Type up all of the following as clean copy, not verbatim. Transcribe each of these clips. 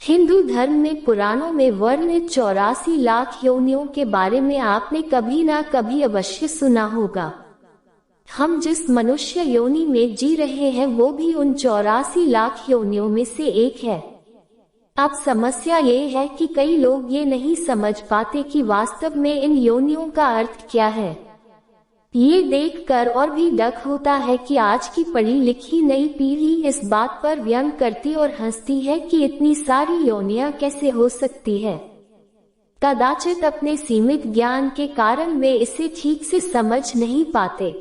हिंदू धर्म में पुराणों में वर्णित 84 लाख योनियों के बारे में आपने कभी ना कभी अवश्य सुना होगा। हम जिस मनुष्य योनि में जी रहे हैं वो भी उन 84 लाख योनियों में से एक है। अब समस्या ये है कि कई लोग ये नहीं समझ पाते कि वास्तव में इन योनियों का अर्थ क्या है। ये देखकर और भी डर होता है कि आज की पढ़ी लिखी नई पीढ़ी इस बात पर व्यंग करती और हंसती है कि इतनी सारी योनियां कैसे हो सकती है। कदाचित अपने सीमित ज्ञान के कारण वे इसे ठीक से समझ नहीं पाते।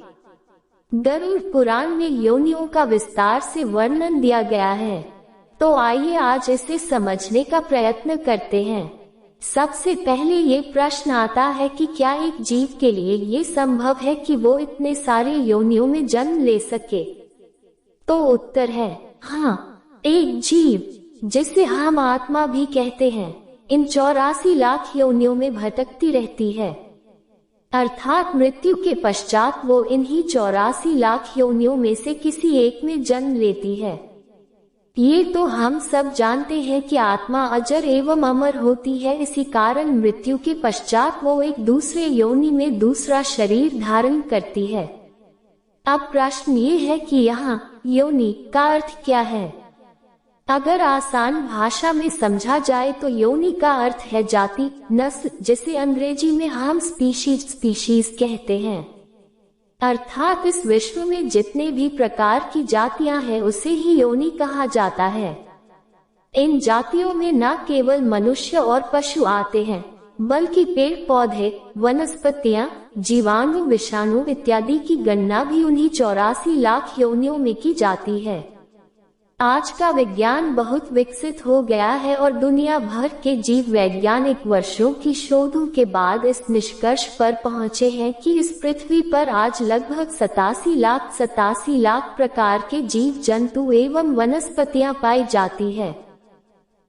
गरुड़ पुराण में योनियों का विस्तार से वर्णन दिया गया है, तो आइए आज इसे समझने का प्रयत्न करते हैं। सबसे पहले ये प्रश्न आता है कि क्या एक जीव के लिए ये संभव है कि वो इतने सारे योनियों में जन्म ले सके? तो उत्तर है हाँ। एक जीव, जिसे हम आत्मा भी कहते हैं, इन 84 लाख योनियों में भटकती रहती है। अर्थात मृत्यु के पश्चात वो इन्हीं 84 लाख योनियों में से किसी एक में जन्म लेती है। ये तो हम सब जानते हैं कि आत्मा अजर एवं अमर होती है, इसी कारण मृत्यु के पश्चात वो एक दूसरे योनि में दूसरा शरीर धारण करती है। अब प्रश्न ये है कि यहाँ योनि का अर्थ क्या है? अगर आसान भाषा में समझा जाए तो योनि का अर्थ है जाति, नस्ल, जिसे अंग्रेजी में हम स्पीशीज कहते हैं। अर्थात इस विश्व में जितने भी प्रकार की जातियां हैं उसे ही योनि कहा जाता है। इन जातियों में न केवल मनुष्य और पशु आते हैं, बल्कि पेड़ पौधे, वनस्पतियां, जीवाणु, विषाणु इत्यादि की गणना भी उन्हीं 84 लाख योनियों में की जाती है। आज का विज्ञान बहुत विकसित हो गया है और दुनिया भर के जीव वैज्ञानिक वर्षों की शोधों के बाद इस निष्कर्ष पर पहुंचे हैं कि इस पृथ्वी पर आज लगभग 87 लाख प्रकार के जीव जंतु एवं वनस्पतियां पाई जाती है।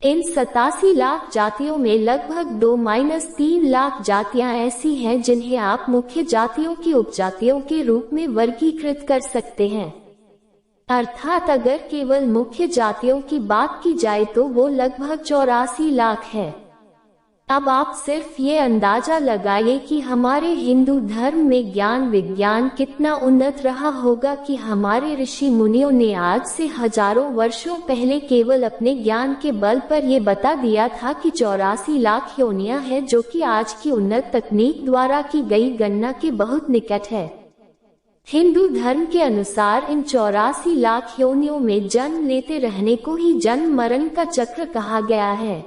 इन 87 लाख जातियों में लगभग 2-3 लाख जातियां ऐसी हैं जिन्हें आप मुख्य जातियों की उपजातियों के रूप में वर्गीकृत कर सकते हैं। अर्थात अगर केवल मुख्य जातियों की बात की जाए तो वो लगभग 84 लाख है। अब आप सिर्फ ये अंदाजा लगाइए कि हमारे हिंदू धर्म में ज्ञान विज्ञान कितना उन्नत रहा होगा कि हमारे ऋषि मुनियों ने आज से हजारों वर्षों पहले केवल अपने ज्ञान के बल पर ये बता दिया था कि 84 लाख योनियां हैं, जो कि आज की उन्नत तकनीक द्वारा की गई गणना के बहुत निकट है। हिंदू धर्म के अनुसार इन 84 लाख योनियों में जन्म लेते रहने को ही जन्म मरण का चक्र कहा गया है।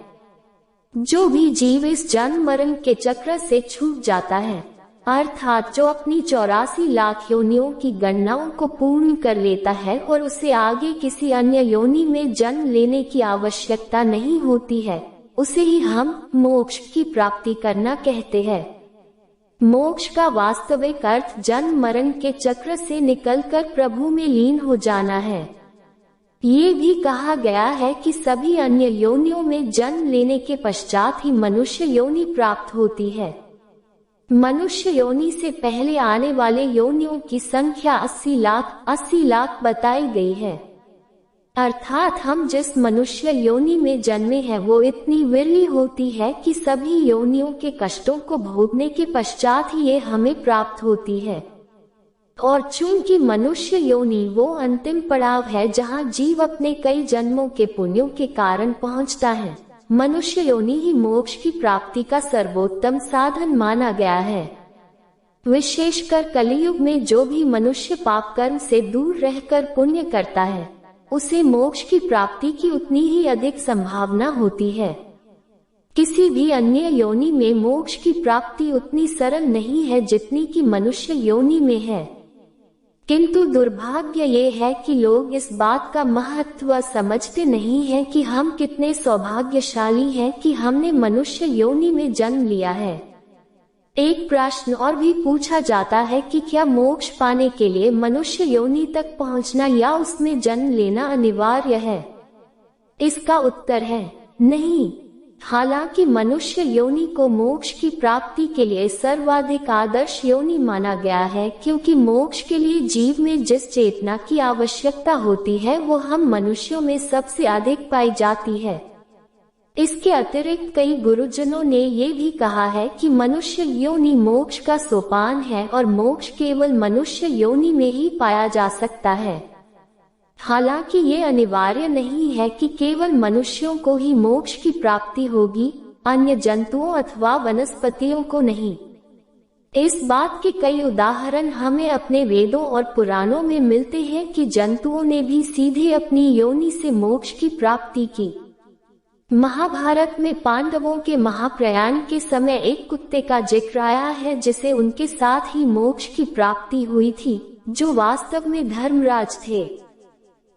जो भी जीव इस जन्म मरण के चक्र से छूट जाता है, अर्थात जो अपनी 84 लाख योनियों की गणनाओं को पूर्ण कर लेता है और उसे आगे किसी अन्य योनि में जन्म लेने की आवश्यकता नहीं होती है, उसे ही हम मोक्ष की प्राप्ति करना कहते हैं। मोक्ष का वास्तविक अर्थ जन्म मरण के चक्र से निकलकर प्रभु में लीन हो जाना है। ये भी कहा गया है कि सभी अन्य योनियों में जन्म लेने के पश्चात ही मनुष्य योनि प्राप्त होती है। मनुष्य योनि से पहले आने वाले योनियों की संख्या 80 लाख बताई गई है। अर्थात हम जिस मनुष्य योनि में जन्मे हैं वो इतनी विरली होती है कि सभी योनियों के कष्टों को भोगने के पश्चात ही ये हमें प्राप्त होती है। और चूंकि मनुष्य योनि वो अंतिम पड़ाव है जहाँ जीव अपने कई जन्मों के पुण्यों के कारण पहुँचता है, मनुष्य योनि ही मोक्ष की प्राप्ति का सर्वोत्तम साधन माना गया है। विशेषकर कलियुग में जो भी मनुष्य पाप कर्म से दूर रहकर पुण्य करता है, उसे मोक्ष की प्राप्ति की उतनी ही अधिक संभावना होती है। किसी भी अन्य योनि में मोक्ष की प्राप्ति उतनी सरल नहीं है जितनी कि मनुष्य योनि में है। किंतु दुर्भाग्य ये है कि लोग इस बात का महत्व समझते नहीं हैं कि हम कितने सौभाग्यशाली हैं कि हमने मनुष्य योनि में जन्म लिया है। एक प्रश्न और भी पूछा जाता है कि क्या मोक्ष पाने के लिए मनुष्य योनि तक पहुंचना या उसमें जन्म लेना अनिवार्य है? इसका उत्तर है नहीं। हालांकि मनुष्य योनि को मोक्ष की प्राप्ति के लिए सर्वाधिक आदर्श योनि माना गया है, क्योंकि मोक्ष के लिए जीव में जिस चेतना की आवश्यकता होती है वो हम मनुष्यों में सबसे अधिक पाई जाती है। इसके अतिरिक्त कई गुरुजनों ने ये भी कहा है कि मनुष्य योनि मोक्ष का सोपान है और मोक्ष केवल मनुष्य योनि में ही पाया जा सकता है। हालांकि ये अनिवार्य नहीं है कि केवल मनुष्यों को ही मोक्ष की प्राप्ति होगी, अन्य जंतुओं अथवा वनस्पतियों को नहीं। इस बात के कई उदाहरण हमें अपने वेदों और पुराणों में मिलते हैं कि जंतुओं ने भी सीधे अपनी योनि से मोक्ष की प्राप्ति की। महाभारत में पांडवों के महाप्रयाण के समय एक कुत्ते का जिक्र आया है जिसे उनके साथ ही मोक्ष की प्राप्ति हुई थी, जो वास्तव में धर्मराज थे।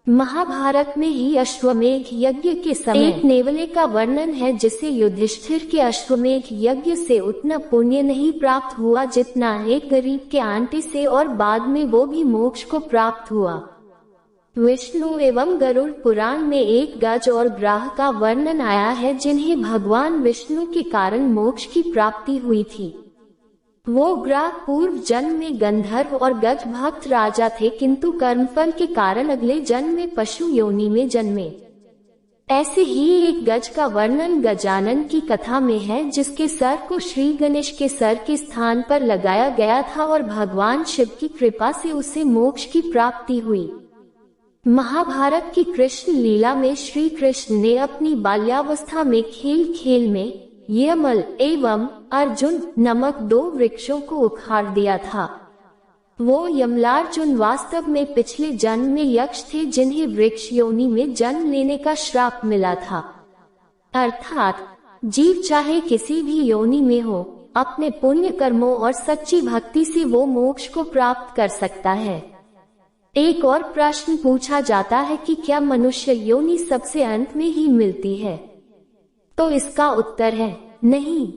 महाभारत में ही अश्वमेध यज्ञ के समय एक नेवले का वर्णन है जिसे युधिष्ठिर के अश्वमेध यज्ञ से उतना पुण्य नहीं प्राप्त हुआ जितना एक गरीब के आंटे से, और बाद में वो भी मोक्ष को प्राप्त हुआ। विष्णु एवं गरुड़ पुराण में एक गज और ग्राह का वर्णन आया है जिन्हें भगवान विष्णु के कारण मोक्ष की प्राप्ति हुई थी। वो ग्राह पूर्व जन्म में गंधर्व और गज भक्त राजा थे, किंतु कर्मफल के कारण अगले जन्म में पशु योनि में जन्मे। ऐसे ही एक गज का वर्णन गजानन की कथा में है जिसके सर को श्री गणेश के सर के स्थान पर लगाया गया था और भगवान शिव की कृपा से उसे मोक्ष की प्राप्ति हुई। महाभारत की कृष्ण लीला में श्री कृष्ण ने अपनी बाल्यावस्था में खेल खेल में यमल एवं अर्जुन नामक दो वृक्षों को उखाड़ दिया था। वो यमलार्जुन वास्तव में पिछले जन्म में यक्ष थे जिन्हें वृक्ष योनि में जन्म लेने का श्राप मिला था। अर्थात जीव चाहे किसी भी योनि में हो, अपने पुण्य कर्मों और सच्ची भक्ति से वो मोक्ष को प्राप्त कर सकता है। एक और प्रश्न पूछा जाता है कि क्या मनुष्य योनि सबसे अंत में ही मिलती है? तो इसका उत्तर है नहीं।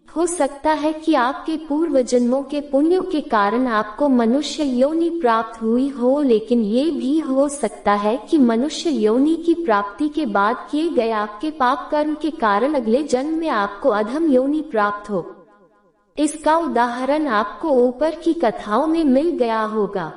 हो सकता है कि आपके पूर्व जन्मों के पुण्यों के कारण आपको मनुष्य योनि प्राप्त हुई हो, लेकिन ये भी हो सकता है कि मनुष्य योनि की प्राप्ति के बाद किए गए आपके पाप कर्म के कारण अगले जन्म में आपको अधम योनि प्राप्त हो। इसका उदाहरण आपको ऊपर की कथाओं में मिल गया होगा।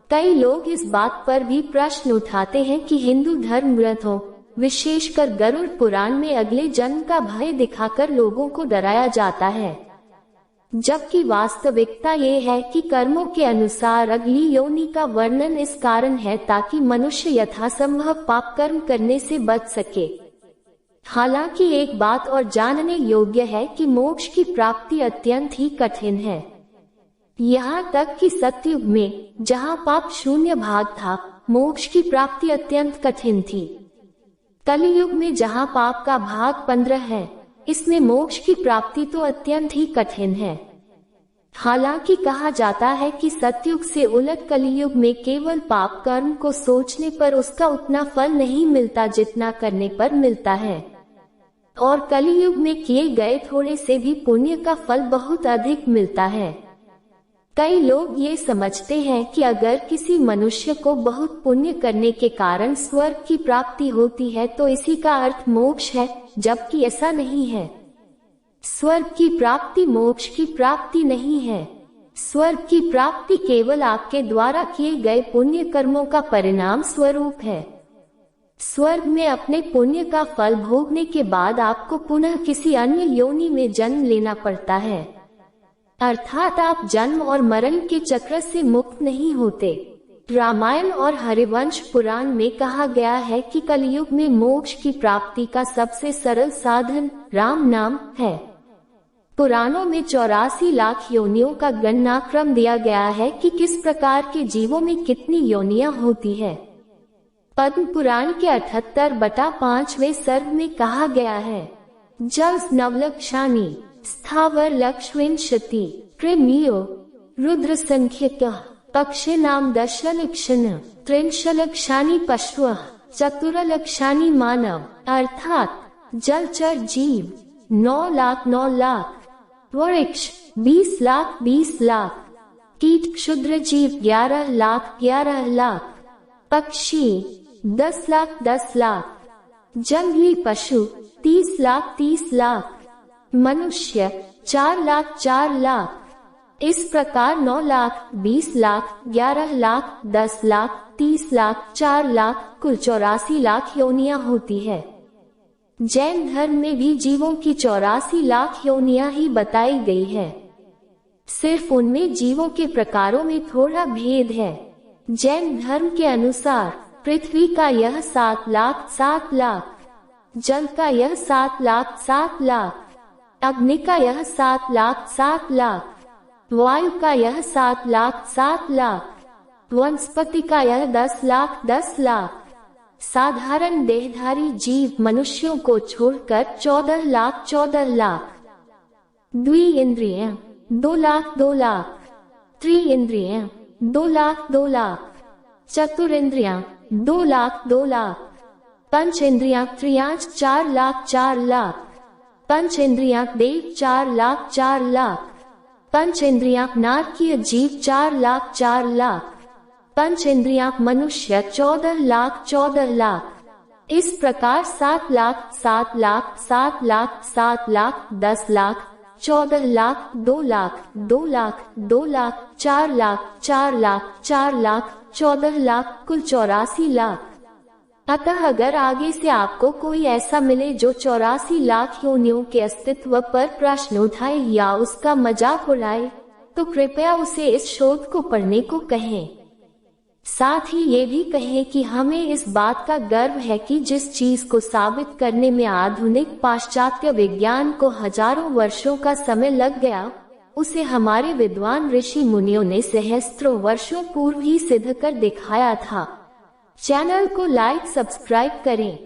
कई लोग इस बात पर भी प्रश्न उठाते हैं कि हिंदू धर्म ग्रंथों, विशेषकर गरुड़ पुराण में अगले जन्म का भय दिखाकर लोगों को डराया जाता है, जबकि वास्तविकता ये है कि कर्मों के अनुसार अगली योनि का वर्णन इस कारण है ताकि मनुष्य यथासंभव पाप कर्म करने से बच सके। हालांकि एक बात और जानने योग्य है कि मोक्ष की प्राप्ति अत्यंत ही कठिन है। यहाँ तक कि सतयुग में, जहाँ पाप शून्य भाग था, मोक्ष की प्राप्ति अत्यंत कठिन थी। कलियुग में जहाँ पाप का भाग 15 है, इसमें मोक्ष की प्राप्ति तो अत्यंत ही कठिन है। हालांकि कहा जाता है कि सतयुग से उलट कलियुग में केवल पाप कर्म को सोचने पर उसका उतना फल नहीं मिलता जितना करने पर मिलता है, और कलियुग में किए गए थोड़े से भी पुण्य का फल बहुत अधिक मिलता है। कई लोग ये समझते हैं कि अगर किसी मनुष्य को बहुत पुण्य करने के कारण स्वर्ग की प्राप्ति होती है तो इसी का अर्थ मोक्ष है, जबकि ऐसा नहीं है। स्वर्ग की प्राप्ति मोक्ष की प्राप्ति नहीं है। स्वर्ग की प्राप्ति केवल आपके द्वारा किए गए पुण्य कर्मों का परिणाम स्वरूप है। स्वर्ग में अपने पुण्य का फल भोगने के बाद आपको पुनः किसी अन्य योनि में जन्म लेना पड़ता है, अर्थात आप जन्म और मरण के चक्र से मुक्त नहीं होते। रामायण और हरिवंश पुराण में कहा गया है कि कलियुग में मोक्ष की प्राप्ति का सबसे सरल साधन राम नाम है। पुराणों में 84 लाख योनियों का गणना क्रम दिया गया है कि किस प्रकार के जीवों में कितनी योनियां होती है। पद्म पुराण के 78/5वें सर्ग में कहा गया है, जल नवलक्षानी स्थावर लक्ष्विंशति प्रेमियो रुद्र संख्यकः पक्षिणाम दशलक्षण त्रिंशलक्षानि पशवः चतुरलक्षानि मानव, अर्थात जलचर जीव 9 लाख 9 लाख, वृक्ष 20 लाख 20 लाख, कीट क्षुद्र जीव 11 लाख 11 लाख, पक्षी 10 लाख 10 लाख, जंगली पशु 30 लाख 30 लाख, मनुष्य 4 लाख 4 लाख। इस प्रकार 9 लाख 20 लाख 11 लाख 10 लाख 30 लाख 4 लाख कुल 84 लाख योनियां होती है। जैन धर्म में भी जीवों की 84 लाख योनियां ही बताई गई है, सिर्फ उनमें जीवों के प्रकारों में थोड़ा भेद है। जैन धर्म के अनुसार पृथ्वी का यह 7 लाख, जल का यह 7 लाख, अग्नि का यह 7 लाख, वायु का यह 7 लाख, वनस्पति का यह 10 लाख, साधारण देहधारी जीव मनुष्यों को छोड़कर 14 लाख, द्विइंद्रिय 2 लाख, त्रिइंद्रिय 2 लाख, चतुरिंद्रियां 2 लाख, पंचेंद्रियां त्रियांश 4 लाख, पंचेंद्रियां देव 4 लाख, पंचेंद्रियां नारकीय जीव 4 लाख, पंचेंद्रियां मनुष्य 14 लाख। इस प्रकार 7 लाख, 10 लाख, 14 लाख, 2 लाख, 4 लाख, 14 लाख, कुल 84 लाख। अतः अगर आगे से आपको कोई ऐसा मिले जो 84 लाख योनियों के अस्तित्व पर प्रश्न उठाए या उसका मजाक उड़ाए, तो कृपया उसे इस शोध को पढ़ने को कहें। साथ ही ये भी कहें कि हमें इस बात का गर्व है कि जिस चीज को साबित करने में आधुनिक पाश्चात्य विज्ञान को हजारों वर्षों का समय लग गया, उसे हमारे विद्वान ऋषि मुनियों ने सहस्त्रों वर्षों पूर्व ही सिद्ध कर दिखाया था। चैनल को लाइक सब्सक्राइब करें।